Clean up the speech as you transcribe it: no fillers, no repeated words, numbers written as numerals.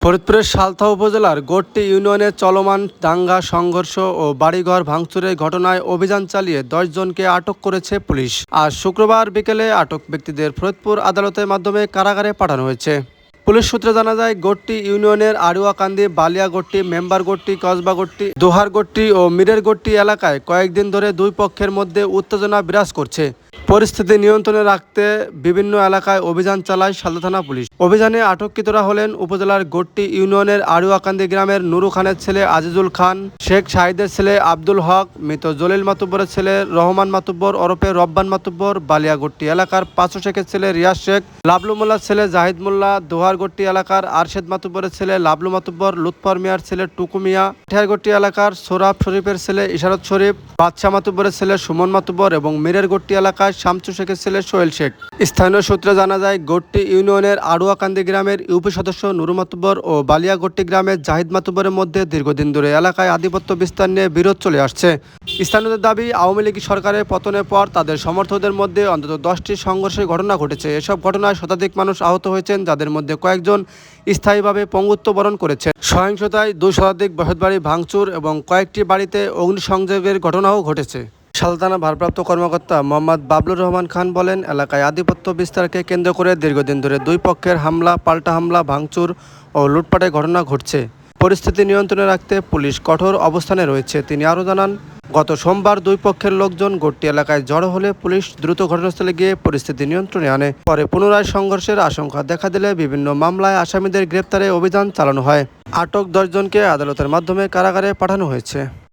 ফরিদপুরের সালথা উপজেলার গোট্টি ইউনিয়নে চলমান দাঙ্গা সংঘর্ষ ও বাড়িঘর ভাঙচুরের ঘটনায় অভিযান চালিয়ে ১০ জনকে আটক করেছে পুলিশ। আজ শুক্রবার বিকেলে আটক ব্যক্তিদের ফরিদপুর আদালতের মাধ্যমে কারাগারে পাঠানো হয়েছে। পুলিশ সূত্রে জানা যায়, গোট্টি ইউনিয়নের আড়ুয়াকান্দি, বালিয়াগট্টি, মেম্বারগট্টি, কসবাগট্টি, দোহারগট্টি ও মিরেরগট্টি এলাকায় কয়েকদিন ধরে দুই পক্ষের মধ্যে উত্তেজনা বিরাজ করছে। পরিস্থিতি নিয়ন্ত্রণে রাখতে বিভিন্ন এলাকায় অভিযান চালায় সালথা থানা পুলিশ। অভিযানে আটককৃতরা হলেন উপজেলার গোট্টি ইউনিয়নের আড়ুয়াকান্দি গ্রামের নুরু খানের ছেলে আজিজুল খান, শেখ শাহিদের ছেলে আব্দুল হক, মৃত জলিল মাতুব্বরের ছেলে রহমান মাতুব্বর ওরফে রব্বান মাতুব্বর, বালিয়াগট্টি এলাকার পাঁচু শেখের ছেলে রিয়াজ শেখ, লাবলু মোল্লার ছেলে জাহিদ মোল্লা, দোহারগট্টি এলাকার আরশেদ মাতুব্বরের ছেলে লাবলু মাতুব্বর, লুৎফর মিয়ার ছেলে টুকু মিয়া, ঠেয়ারগট্টি এলাকার সোরাব শরীফের ছেলে ইশারত শরীফ, বাদশাহ মাতুব্বরের ছেলে সুমন মাতুব্বর এবং মিরেরগট্টি এলাকায় শামসু শেখের ছেলে সোহেল শেখ। স্থানীয় সূত্রে জানা যায়, গোট্টি ইউনিয়নের আড়ুয়াকান্দি গ্রামের ইউপি সদস্য নুরু মাতুব্বর ও বালিয়াগট্টি গ্রামের জাহিদ মাতুব্বরের মধ্যে দীর্ঘদিন ধরে এলাকায় আধিপত্য বিস্তার নিয়ে বিরোধ চলে আসছে। স্থানীয়দের দাবি, আওয়ামী লীগ সরকারের পতনের পর তাদের সমর্থকদের মধ্যে অন্তত 10টি সংঘর্ষের ঘটনা ঘটেছে। এসব ঘটনায় শতাধিক মানুষ আহত হয়েছেন, যাদের মধ্যে কয়েকজন স্থায়ীভাবে পঙ্গুত্ব বরণ করেছে। সহিংসতায় 2 শতাধিক বসতবাড়ি ভাঙচুর এবং কয়েকটি বাড়িতে অগ্নিসংযোগের ঘটনাও ঘটেছে। সালথা থানার ভারপ্রাপ্ত কর্মকর্তা মোহাম্মদ বাবলুর রহমান খান বলেন, এলাকায় আধিপত্য বিস্তারকে কেন্দ্র করে দীর্ঘদিন ধরে দুই পক্ষের হামলা, পাল্টা হামলা, ভাঙচুর ও লুটপাটের ঘটনা ঘটছে। পরিস্থিতি নিয়ন্ত্রণে রাখতে পুলিশ কঠোর অবস্থানে রয়েছে। তিনি আরও জানান, গত সোমবার দুই পক্ষের লোকজন গোট্টি এলাকায় জড়ো হলে পুলিশ দ্রুত ঘটনাস্থলে গিয়ে পরিস্থিতি নিয়ন্ত্রণে আনে। পরে পুনরায় সংঘর্ষের আশঙ্কা দেখা দিলে বিভিন্ন মামলায় আসামিদের গ্রেপ্তারে অভিযান চালানো হয়। আটক 10 জনকে আদালতের মাধ্যমে কারাগারে পাঠানো হয়েছে।